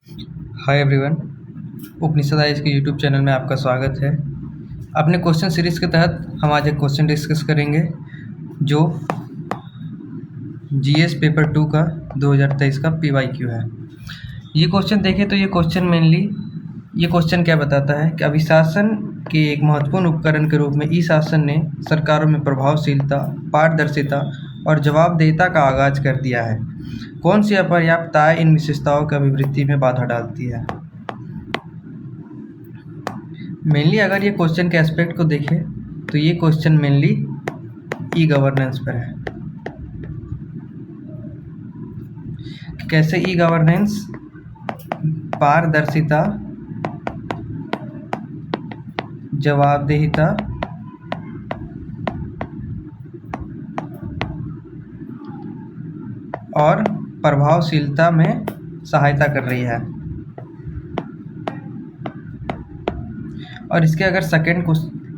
Hi everyone, उपनिषद eyes के YouTube channel में आपका स्वागत है। अपने क्वेश्चन सीरीज़ के तहत हम आज एक क्वेश्चन डिस्कस करेंगे जो जीएस पेपर 2 का 2023 का पीवाईक्यू है। ये क्वेश्चन देखें तो ये क्वेश्चन क्या बताता है कि अभिशासन के एक महत्वपूर्ण उपकरण के रूप में ई शासन ने सरकारों में प्रभावशीलता, पारदर्शिता और जवाबदेहिता का आगाज कर दिया है। कौन सी अपर्याप्तताएं इन विशेषताओं की अभिवृद्धि में बाधा डालती है? मेनली अगर ये क्वेश्चन के एस्पेक्ट को देखें तो ये क्वेश्चन मेनली ई गवर्नेंस पर है। कैसे ई गवर्नेंस पारदर्शिता, जवाबदेहिता और प्रभावशीलता में सहायता कर रही है। और इसके अगर सेकेंड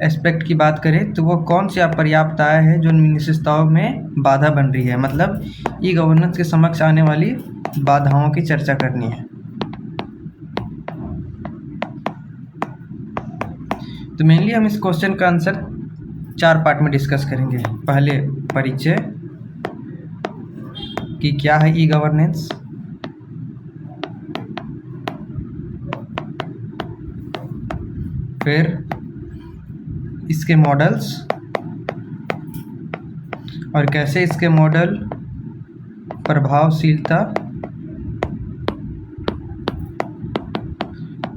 एस्पेक्ट की बात करें तो वो कौन सी अपर्याप्तताएं हैं जो इन विशेषताओं में बाधा बन रही है, मतलब ई गवर्नेंस के समक्ष आने वाली बाधाओं की चर्चा करनी है। तो मेनली हम इस क्वेश्चन का आंसर 4 पार्ट में डिस्कस करेंगे। पहले परिचय कि क्या है ई गवर्नेंस, फिर इसके मॉडल्स और कैसे इसके मॉडल प्रभावशीलता,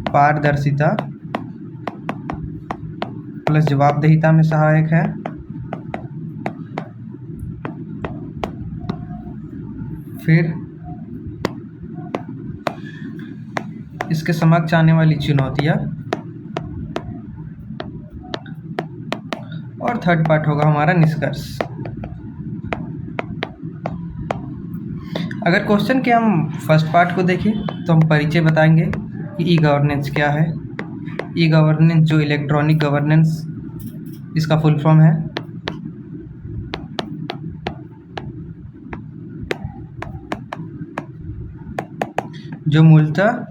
पारदर्शिता प्लस जवाबदेहिता में सहायक है। फिर इसके समक्ष आने वाली चुनौतियाँ और थर्ड पार्ट होगा हमारा निष्कर्ष। अगर क्वेश्चन के हम फर्स्ट पार्ट को देखें तो हम परिचय बताएंगे कि ई गवर्नेंस क्या है। ई गवर्नेंस जो इलेक्ट्रॉनिक गवर्नेंस इसका फुल फॉर्म है। जो मूलतः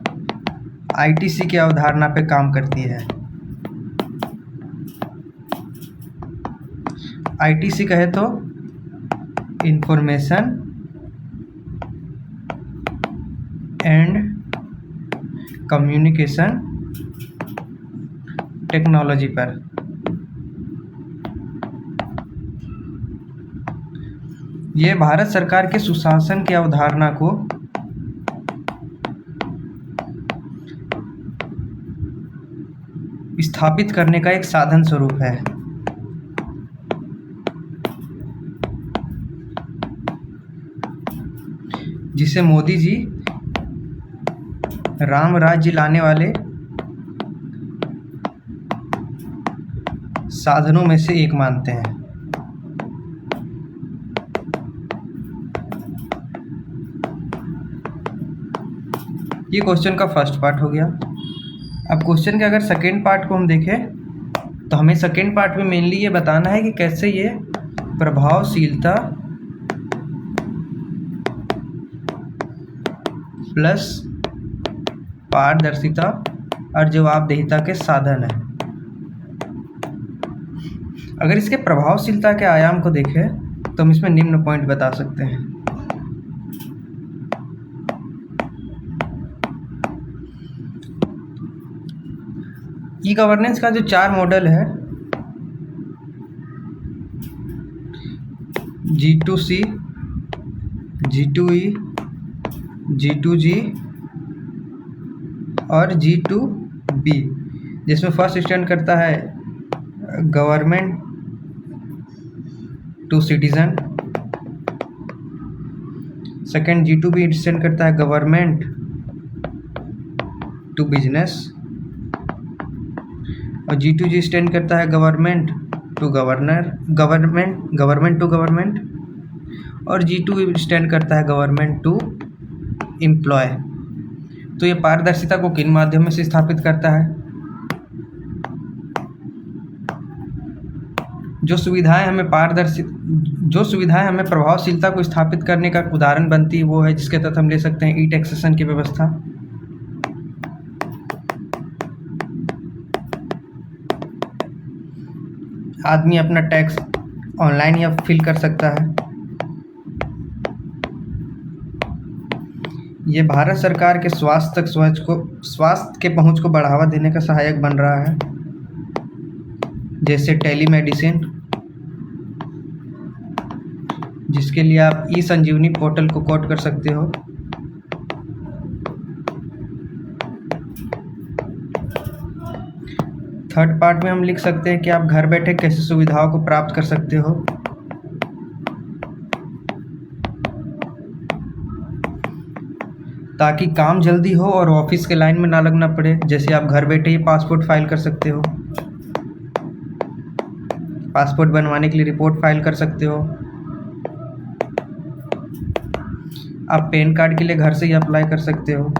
आईटीसी की अवधारणा पे काम करती है। आईटीसी कहे तो इंफॉर्मेशन एंड कम्युनिकेशन टेक्नोलॉजी पर। यह भारत सरकार के सुशासन की अवधारणा को स्थापित करने का एक साधन स्वरूप है। जिसे मोदी जी राम राज्य लाने वाले साधनों में से एक मानते हैं। ये क्वेश्चन का फर्स्ट पार्ट हो गया। अब क्वेश्चन के अगर सेकेंड पार्ट को हम देखें तो हमें सेकेंड पार्ट में मेनली ये बताना है कि कैसे ये प्रभावशीलता प्लस पारदर्शिता और जवाबदेहिता के साधन है। अगर इसके प्रभावशीलता के आयाम को देखें तो हम इसमें निम्न पॉइंट बता सकते हैं। ई गवर्नेंस का जो 4 मॉडल है, G2C, G2E, G2G और G2B, जिसमें फर्स्ट स्टैंड करता है government to citizen, second G2B stand करता है गवर्नमेंट टू बिजनेस और G2G स्टैंड करता है government to government to government और G2E स्टैंड करता है गवर्नमेंट टू एम्प्लॉय। तो ये पारदर्शिता को किन माध्यमों से स्थापित करता है? जो सुविधाएं हमें प्रभावशीलता को स्थापित करने का उदाहरण बनती है वो है जिसके तहत हम ले सकते हैं ई टैक्सेशन की व्यवस्था, आदमी अपना टैक्स ऑनलाइन या फिल कर सकता है। ये भारत सरकार के स्वास्थ्य के पहुंच को बढ़ावा देने का सहायक बन रहा है, जैसे टेलीमेडिसिन, जिसके लिए आप ई संजीवनी पोर्टल को कोड कर सकते हो। थर्ड पार्ट में हम लिख सकते हैं कि आप घर बैठे कैसे सुविधाओं को प्राप्त कर सकते हो। ताकि काम जल्दी हो और ऑफिस के लाइन में ना लगना पड़े, जैसे आप घर बैठे ही पासपोर्ट फाइल कर सकते हो, पासपोर्ट बनवाने के लिए रिपोर्ट फाइल कर सकते हो, आप पैन कार्ड के लिए घर से ही अप्लाई कर सकते हो।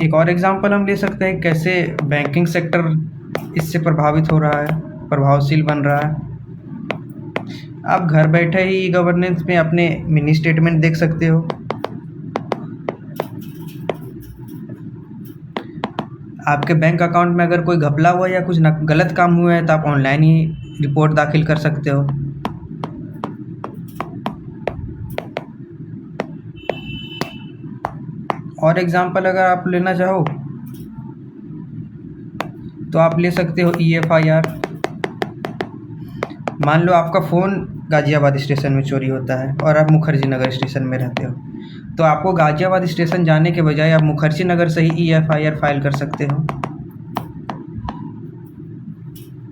एक और एग्जांपल हम ले सकते हैं कैसे बैंकिंग सेक्टर इससे प्रभावित हो रहा है, प्रभावशील बन रहा है। आप घर बैठे ही ई गवर्नेंस में अपने मिनी स्टेटमेंट देख सकते हो। आपके बैंक अकाउंट में अगर कोई घपला हुआ या कुछ गलत काम हुआ है तो आप ऑनलाइन ही रिपोर्ट दाखिल कर सकते हो। और एग्जांपल अगर आप लेना चाहो तो आप ले सकते हो EFIR। मान लो आपका फ़ोन गाज़ियाबाद स्टेशन में चोरी होता है और आप मुखर्जी नगर स्टेशन में रहते हो, तो आपको गाज़ियाबाद स्टेशन जाने के बजाय आप मुखर्जी नगर से ही EFIR फाइल कर सकते हो।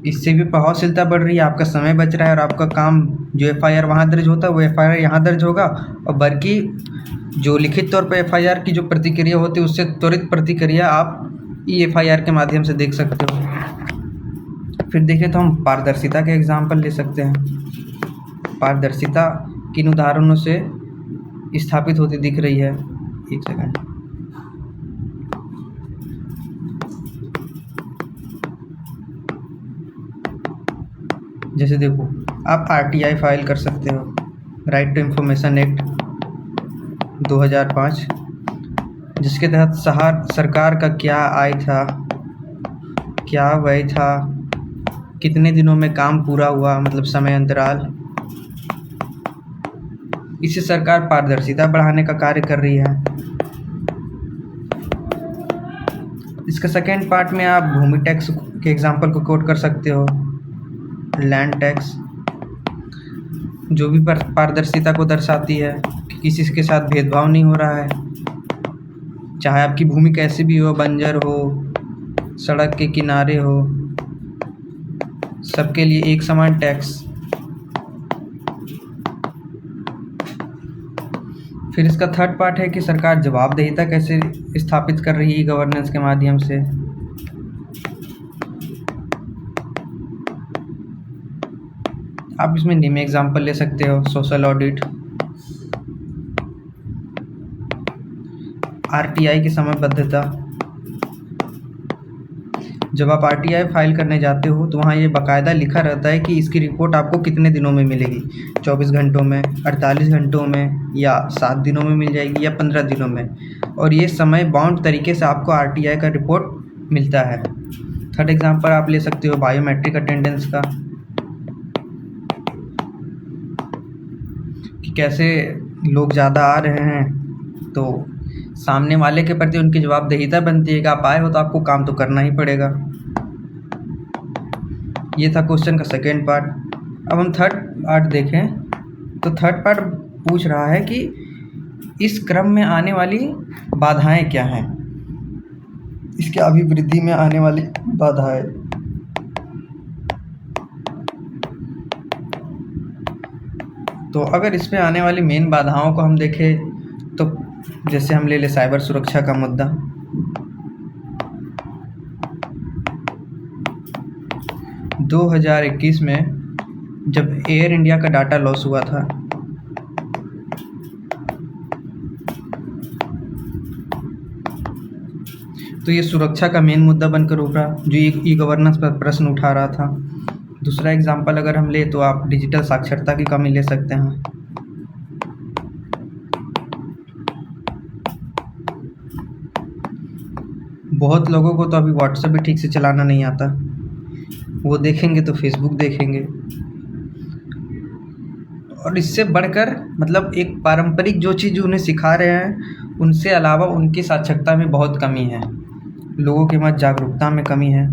इससे भी प्रभावशीलता बढ़ रही है, आपका समय बच रहा है और आपका काम जो FIR वहाँ दर्ज होता है वो FIR यहाँ दर्ज होगा, और बल्कि जो लिखित तौर पर FIR की जो प्रतिक्रिया होती है उससे त्वरित प्रतिक्रिया आप EFIR के माध्यम से देख सकते हो। फिर देखें तो हम पारदर्शिता के एग्जाम्पल ले सकते हैं। पारदर्शिता किन उदाहरणों से स्थापित होती दिख रही है, एक सेकंड। जैसे देखो, आप RTI फाइल कर सकते हो, राइट टू इंफॉर्मेशन एक्ट 2005, जिसके तहत सरकार का क्या आय था, क्या व्यय था, कितने दिनों में काम पूरा हुआ, मतलब समय अंतराल। इससे सरकार पारदर्शिता बढ़ाने का कार्य कर रही है। इसका सेकेंड पार्ट में आप भूमि टैक्स के एग्जाम्पल को कोट कर सकते हो, लैंड टैक्स, जो भी पारदर्शिता को दर्शाती है कि किसी के साथ भेदभाव नहीं हो रहा है, चाहे आपकी भूमि कैसी भी हो, बंजर हो, सड़क के किनारे हो, सबके लिए एक समान टैक्स। फिर इसका थर्ड पार्ट है कि सरकार जवाबदेहिता कैसे स्थापित कर रही है गवर्नेंस के माध्यम से। आप इसमें निम्न एग्जाम्पल ले सकते हो, सोशल ऑडिट, RTI की समयबद्धता। जब आप RTI फाइल करने जाते हो तो वहाँ ये बाकायदा लिखा रहता है कि इसकी रिपोर्ट आपको कितने दिनों में मिलेगी, 24 घंटों में, 48 घंटों में, या 7 दिनों में मिल जाएगी, या 15 दिनों में, और ये समय बाउंड तरीके से आपको RTI का रिपोर्ट मिलता है। थर्ड एग्जांपल आप ले सकते हो बायोमेट्रिक अटेंडेंस का, कि कैसे लोग ज़्यादा आ रहे हैं तो सामने वाले के प्रति उनकी जवाबदेहिता बनती है कि आप आए हो तो आपको काम तो करना ही पड़ेगा। ये था क्वेश्चन का सेकेंड पार्ट। अब हम थर्ड पार्ट देखें तो थर्ड पार्ट पूछ रहा है कि इस क्रम में आने वाली बाधाएं क्या हैं, इसके अभिवृद्धि में आने वाली बाधाएं। तो अगर इसमें आने वाली मेन बाधाओं को हम देखें तो जैसे हम ले साइबर सुरक्षा का मुद्दा। – 2021 में जब एयर इंडिया का डाटा लॉस हुआ था तो ये सुरक्षा का मेन मुद्दा बनकर उभरा, जो ई गवर्नेंस पर प्रश्न उठा रहा था। दूसरा एग्जांपल अगर हम ले तो आप डिजिटल साक्षरता की कमी ले सकते हैं। बहुत लोगों को तो अभी व्हाट्सएप भी ठीक से चलाना नहीं आता। वो देखेंगे तो फेसबुक देखेंगे। और इससे बढ़कर मतलब एक पारंपरिक जो चीज़ उन्हें सिखा रहे हैं, उनसे अलावा उनकी साक्षरता में बहुत कमी है, लोगों के मध्य जागरूकता में कमी है।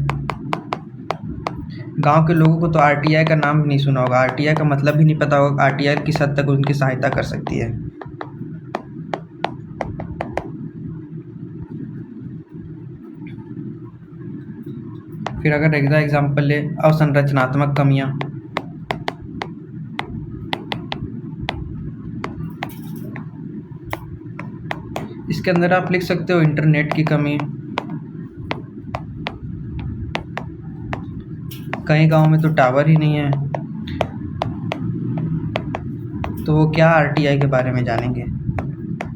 गांव के लोगों को तो आरटीआई का नाम भी नहीं सुना होगा, आरटीआई का मतलब भी नहीं पता होगा, आरटीआई किस हद तक उनकी सहायता कर सकती है। फिर अगर एग्जाम्पल ले अवसंरचनात्मक कमियां, इसके अंदर आप लिख सकते हो इंटरनेट की कमी। कई गांव में तो टावर ही नहीं है, तो वो क्या आरटीआई के बारे में जानेंगे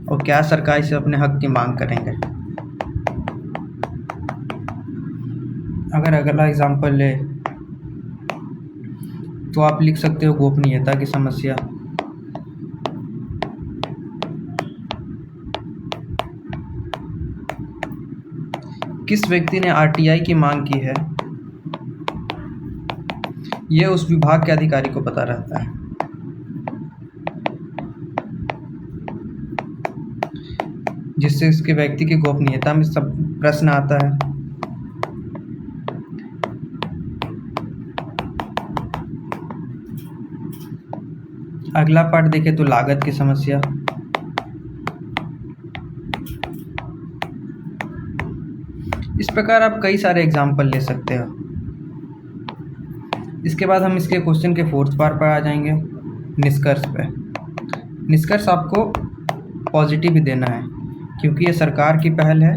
और क्या सरकार से अपने हक की मांग करेंगे। अगर अगला एग्जाम्पल ले तो आप लिख सकते हो गोपनीयता की समस्या। किस व्यक्ति ने आरटीआई की मांग की है, यह उस विभाग के अधिकारी को पता रहता है। जिससे इसके व्यक्ति की गोपनीयता में सब प्रश्न आता है। अगला पार्ट देखें तो लागत की समस्या। इस प्रकार आप कई सारे एग्जाम्पल ले सकते हो। इसके बाद हम इसके क्वेश्चन के फोर्थ पार्ट पर आ जाएंगे, निष्कर्ष पे। निष्कर्ष आपको पॉजिटिव ही देना है, क्योंकि ये सरकार की पहल है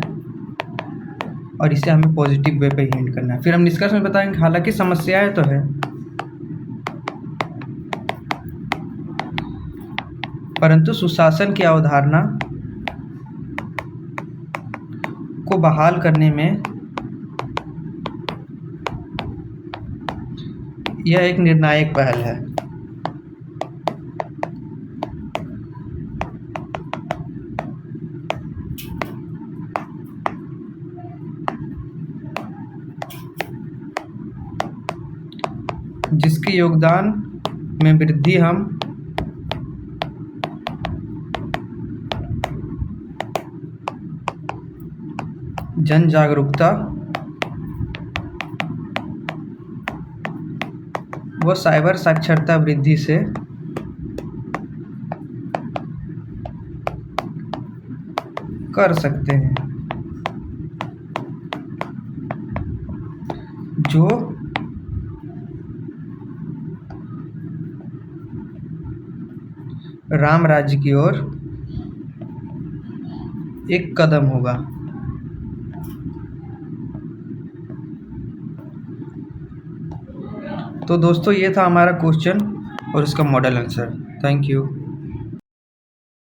और इसे हमें पॉजिटिव वे पे हिंट करना है। फिर हम निष्कर्ष में बताएंगे, हालांकि समस्याएं तो है, परंतु सुशासन की अवधारणा को बहाल करने में यह एक निर्णायक पहल है। जिसके योगदान में वृद्धि हम जन जागरूकता व साइबर साक्षरता वृद्धि से कर सकते हैं, जो राम राज्य की ओर एक कदम होगा। तो दोस्तों, ये था हमारा क्वेश्चन और इसका मॉडल आंसर। Thank you.